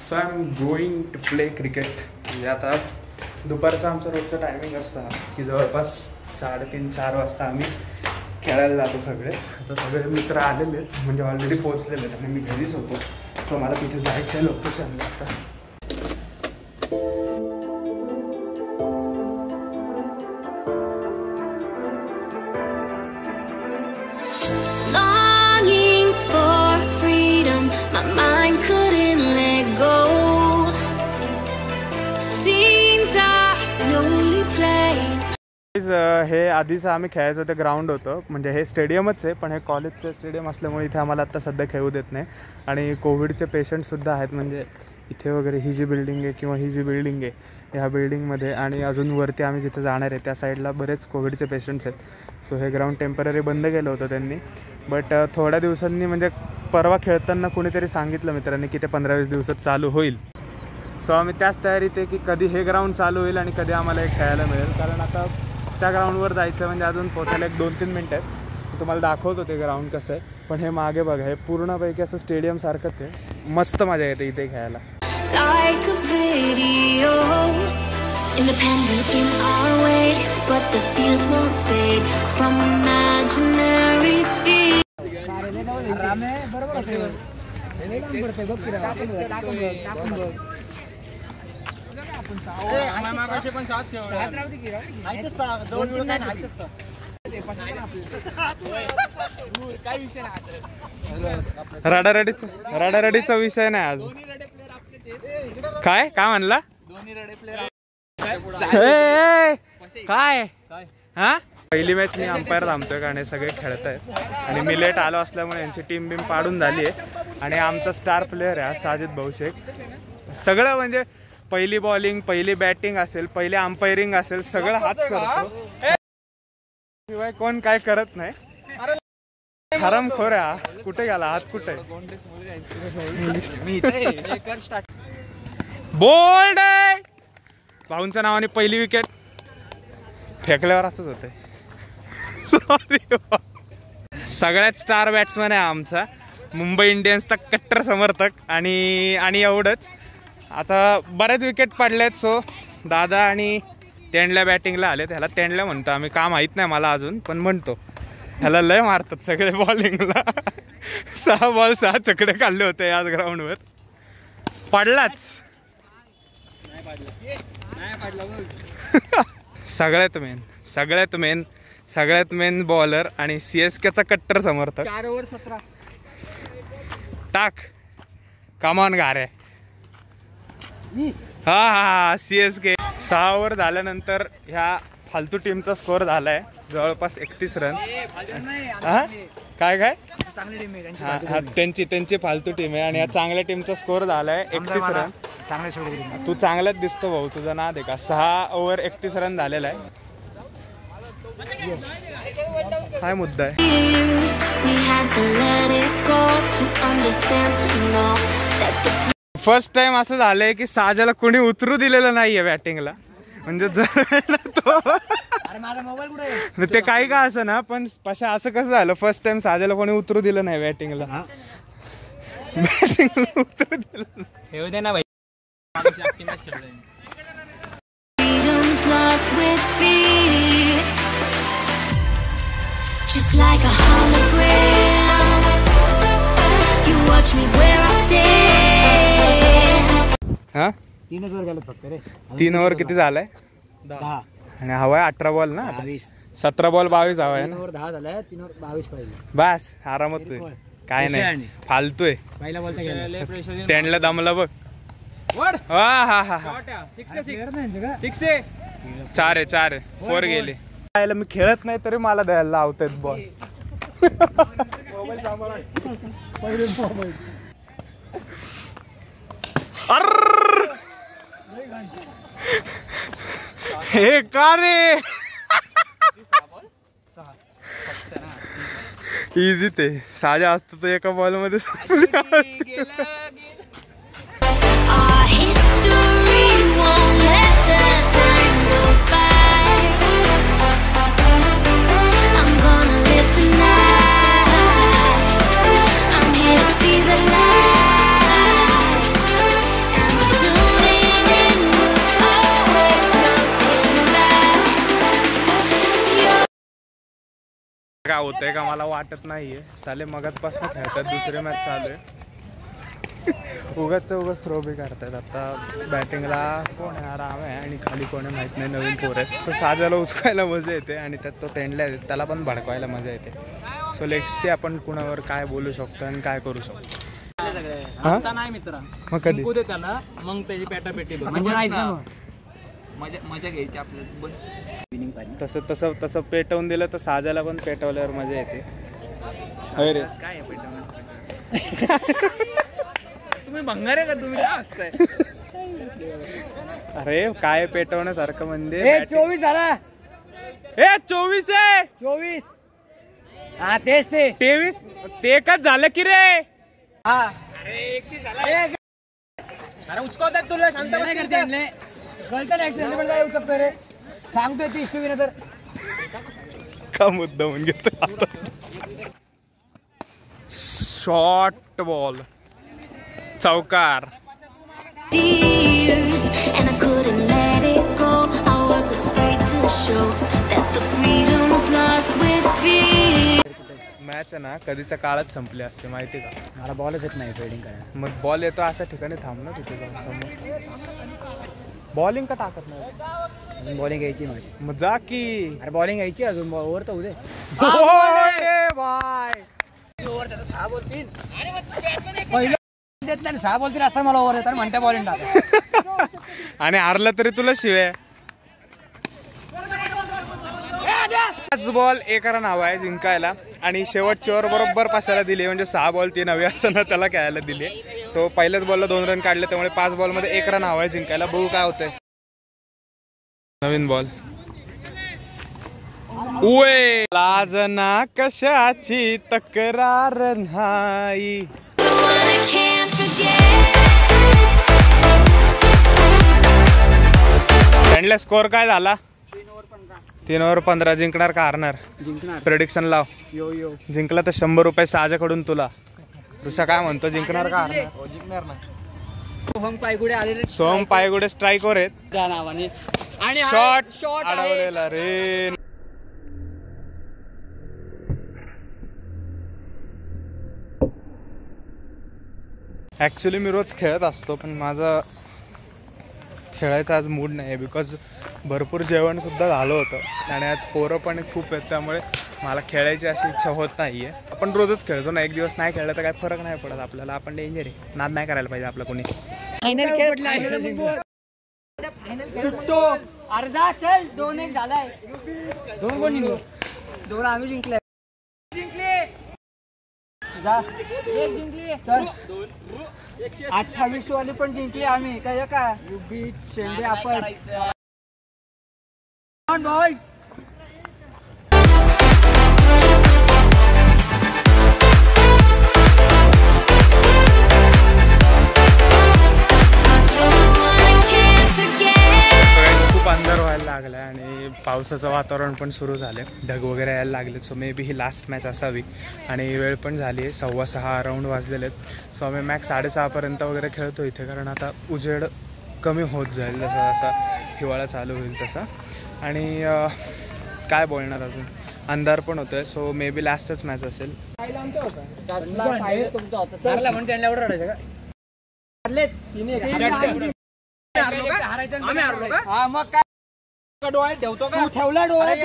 So I am going to play cricket. म्हणजे आता दुपारचं आमचं रोजचं टायमिंग असतं की जवळपास 3:30-4 वाजता आम्ही खेळायला जातो सगळे. आता सगळे मित्र आलेले आहेत, म्हणजे ऑलरेडी पोहोचलेले आहेत आणि मी घरीच होतो. सो मला तिथे जायचं आहे लोकेशनला आता. हे आधीचं आम्ही खेळायचं ते ग्राउंड होतं, म्हणजे हे स्टेडियमच आहे, पण हे कॉलेजचं स्टेडियम असल्यामुळे इथे आम्हाला आत्ता सध्या खेळू देत नाही. आणि कोविडचे पेशंटसुद्धा आहेत, म्हणजे इथे वगैरे ही जी बिल्डिंग आहे किंवा ही जी बिल्डिंग आहे ह्या बिल्डिंगमध्ये आणि अजून वरती आम्ही जिथे जाणार आहे त्या साईडला बरेच कोविडचे पेशंट्स आहेत. सो हे ग्राउंड टेम्पररी बंद केलं होतं त्यांनी. बट थोड्या दिवसांनी, म्हणजे परवा खेळताना कुणीतरी सांगितलं मित्रांनी की ते 15-20 दिवसात चालू होईल. सो आम्ही त्याच तयारीत आहे की कधी हे ग्राउंड चालू होईल आणि कधी आम्हाला हे खेळायला मिळेल. कारण आता त्या ग्राउंडवर जायचं म्हणजे अजून पोचायला 1-2-3 मिनटं आहेत. तुम्हाला दाखवतो ते ग्राउंड कसं आहे. पण हे मागे बघा, हे पूर्णपैकी असं स्टेडियमसारखंच आहे. मस्त मजा येते इथे खेळायला. रडारडीचा विषय नाही आज. काय म्हणला काय हा. पहिली मॅच मी अंपायर थांबतोय कारण हे सगळे खेळत आहेत आणि मी लेट आलो असल्यामुळे यांची टीम बिम पाडून झाली आहे. आणि आमचा स्टार प्लेअर आहे साजिद भाऊशेख. सगळं म्हणजे पहिली बॉलिंग, पहिली बॅटिंग असेल, पहिले अंपायरिंग असेल, सगळं हात करतो. शिवाय कोण काय करत नाही. हरामखोर आहे हा. कुठे गेला हात? कुठे बोल्ड आहे. भाऊंच्या नावाने पहिली विकेट फेकल्यावर असंच होतंय. सॉरी. सगळ्यात स्टार बॅट्समन आहे आमचा, मुंबई इंडियन्सचा कट्टर समर्थक. आणि एवढंच, आता बऱ्याच विकेट पडल्यात. सो दादा आणि तेंडल्या बॅटिंगला आले. त्याला तेंडल्या म्हणतो आम्ही, का माहीत नाही मला अजून, पण म्हणतो. ह्याला लय मारतात सगळे बॉलिंगला. 6 बॉल 6 चकडे खाल्ले होते याच ग्राउंडवर. पडलाच सगळ्यात मेन बॉलर आणि CSKचा कट्टर समर्थक. 4 ओव्हर 17 टाक. कमॉन गारे. हा CSK 6 ओव्हर झाल्यानंतर ह्या फालतू टीमचा स्कोअर झालाय जवळपास 31 रन. काय त्यांची फालतू टीम आहे आणि या चांगल्या टीमचा स्कोअर झालाय 31 रन. तू चांगलाच दिसतो भाऊ, तुझं नाद आहे का? 6 ओव्हर 31 रन झालेला आहे. काय मुद्दा आहे? फर्स्ट टाइम असं झालंय की साजाला कोणी उतरू दिलेलं नाहीये बॅटिंगला. म्हणजे जर तो ते काही का असं ना, पण असं कसं झालं, फर्स्ट टाइम साजाला कोणी उतरू दिलं नाही बॅटिंगला. बॅटिंगला उतरू दिलं ना भाई. Just like a hologram, you watch me where I stand. हाँ 3 ओव्हर गेले फक्त रे. 3 ओव्हर किती झालाय? 10. आणि हवाय 18 बॉल ना. 17 बॉल 22 हवाय ना. 10 झालाय. 3 ओव्हर 22 पाहिजे. बस आरामात तू. काय नाही फालतू आहे. पहिला बॉल तर टेंडला दमला बघ. हा 4 आहे 4 गेले. मी खेळत नाही तरी मला द्यायला लावतात बॉल. हे का रे इझी ते. साजा असतो तो एका बॉल मध्ये. काय होतंय का मला वाटत नाहीये. साले मगाचपासून खेळतात, दुसरी मॅच चालू आहे. उगाच थ्रो बी करतात. आता बॅटिंगला कोण आहे, राम आहे आणि खाली कोण आहे माहीत नाही, नवीन पोर आहे. तर साजाला उचकायला मजा येते आणि त्यात तो तेंडल्या त्याला पण भडकवायला मजा येते. सो लेट्स सी आपण कुणावर काय बोलू शकतो आणि काय करू शकतो. नाही मित्र, मग कधी त्याला मग त्याची पेटापेटी मजा घ्यायची आपल्याला बस. तसं पेटवून दिलं तर साजाला पण पेटवल्यावर मजा येते. अरे काय तुम्ही भंगार आहे का, तुम्ही काय असताय? अरे काय पेटवण्यासारखं म्हणजे 24 झाला. 24 आहे 24. हा तेच ते 23 ते एकच झालं की रे. अरे उचकवतात तुला, शांत नाही करते आणले कळतं नाही ऍक्सिडेंट पण काय उचकतोय रे, सांगतोय 30 टू तर का मुद्दा म्हणून घेतो. शॉर्ट बॉल चौकार. And I couldn't let it go. I was afraid to show that the freedom was lost with fear. Match आहे ना कधीच्या काळात संपली असते माहिती का. मला बॉलच येत नाही फिल्डिंग करायला. मग बॉल येतो अशा ठिकाणी थांब ना तिथे जाऊन समोर. बॉलिंग का टाकत नाही. अजून बॉलिंग घ्यायची माझी. मग जा की. अरे बॉलिंग घ्यायची अजून, ओव्हर तर उदे बाय. ओव्हर त्याला 6 बॉल 3. पहिलं देत नाही, 6 बॉल 3 असताना मला ओव्हर येतात म्हणते बॉलिंग टाका. आणि हारला तरी तुला शिव्या. बॉल 1 रन हवा आहे जिंकायला आणि शेवटची ओव्हर बरोबर 5 दिली, म्हणजे 6 बॉल 3 हवी असताना त्याला खेळायला दिली. सो पहिल्याच बॉलला 2 रन काढले, त्यामुळे 5 बॉलमध्ये 1 रन हवा आहे जिंकायला. बघू काय होतंय. नवीन बॉल. उये लाजना कशाची तक्रार नाही. फ्रेंडला स्कोअर काय झाला. 3 ओव्हर 15. जिंकणार का हारणार. जिंकणार. प्रेडिक्शन लाव. यो जिंकला तर 100 रुपये साजाकडून तुला. ऋषा काय म्हणतो, जिंकणार का हारणार. जिंकणार ना. सोहम पायगुडे आलेले. सोहम पायगुडे स्ट्राईकवर आहेत त्या नावाने आणि शॉट अडवलेला रे. ॲक्च्युली मी रोज खेळत असतो पण माझा खेळायचा आज मूड नाही आहे, बिकॉज भरपूर जेवणसुद्धा झालं होतं आणि आज पोरं पण खूप आहेत, त्यामुळे मला खेळायची अशी इच्छा होत नाही आहे. आपण रोजच खेळतो ना, एक दिवस नाही खेळलं तर काही फरक नाही पडत आपल्याला. आपण डेंजर आहे, नाद नाही करायला पाहिजे आपला कोणी. सुट्टो अर्धा चल 2-1 झालाय. 2 कोण निघलो. 2 आम्ही जिंकले. एक जिंकली चल. 28 वाली पण जिंकली आम्ही. काय का युबी शेंडे आपण बॉयज. खूप अंधार व्हायला लागला आणि पावसाचं वातावरण पण सुरू झालं, ढग वगैरे यायला लागले. So may be he last match असावी आणि वेळ पण झाली आहे 6:15 अराऊंड वाजलेले आहेत. सो आम्ही मॅक्स 6:30 वगैरे खेळतो इथे, कारण आता उजेड कमी होत जाईल जसा जसा हिवाळा चालू होईल तसा. आणि काय बोलणार अजून, अंधार पण होतोय. सो मे बी लास्टच मॅच असेल. ठेवला डोळ्यात.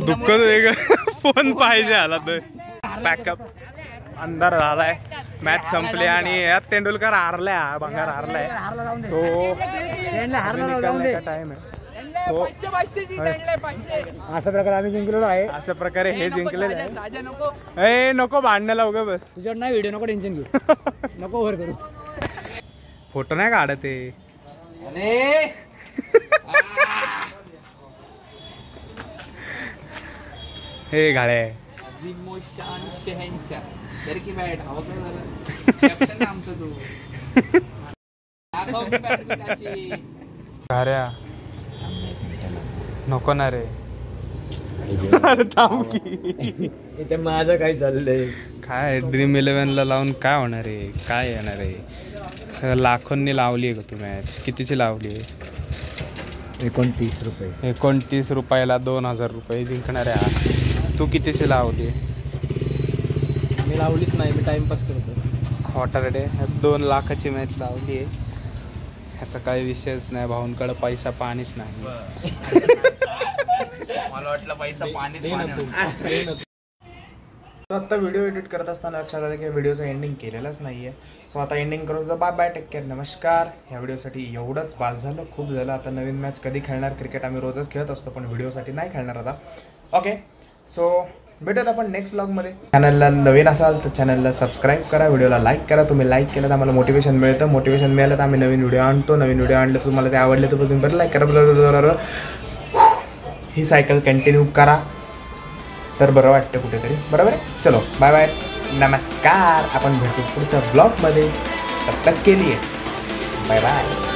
दुःख वेगळं. फोन पाहिजे आला तर पॅकअप. अंधार झालाय, मॅच संपली आणि यात तेंडुलकर हारलाय, भंगार हारलाय. सो टाइम आहे. अशा प्रकारे आम्ही जिंकलेलो आहे. अशा प्रकारे हे जिंकलेलं आहे. नको भांडण्याला उगा बस. तुझ्यावर नाही व्हिडिओ, नको टेन्शन घेऊ. नको ओव्हर करू. फोटो नाही काढत ते. हे गाळे गाऱ्या नको ना रे. थांब की. इथे माझं काय चाललंय. काय ड्रीम 11 ला लावून काय होणार आहे, काय येणार आहे. लाखोंनी लावली आहे का तू मॅच? कितीची लावली आहे? 29 रुपये. 29 रुपयाला 2000 रुपये जिंकणार आहे. तू कितीची लावली? मी लावलीच नाही, मी टाइमपास करतो. खोटारडे 2 लाखाची मॅच लावली आहे. ह्याचा काही विषयच नाही. भाऊंकडे पैसा पाणीच नाही. मला वाटलं पैसा पाणी. तर आत्ता व्हिडिओ एडिट करत असताना लक्षात आलं की व्हिडिओचं एंडिंग केलेलंच नाही आहे. सो आता एंडिंग करून बाय बाय, टेक केअर, नमस्कार. ह्या व्हिडिओसाठी एवढंच बास झालं, खूप झालं. आता नवीन मॅच कधी खेळणार? क्रिकेट आम्ही रोजच खेळत असतो, पण व्हिडिओसाठी नाही खेळणार आता. ओके, सो भेटूयात आपण नेक्स्ट व्लॉगमध्ये. चॅनलला नवीन असाल तर चॅनलला सबस्क्राईब करा, व्हिडिओला लाईक करा. तुम्ही लाईक केलं तर आम्हाला मोटिवेशन मिळतं. मोटिवेशन मिळालं तर आम्ही नवीन व्हिडिओ आणतो. नवीन व्हिडिओ आणलं तर तुम्हाला ते आवडले तर तुम्ही बरं लाईक करा. ही सायकल कंटिन्यू करा तर बरं वाटतं कुठेतरी. बरोबर आहे? चलो बाय बाय, नमस्कार. आपण भेटू पुढच्या ब्लॉगमध्ये. तब तक के लिए बाय बाय.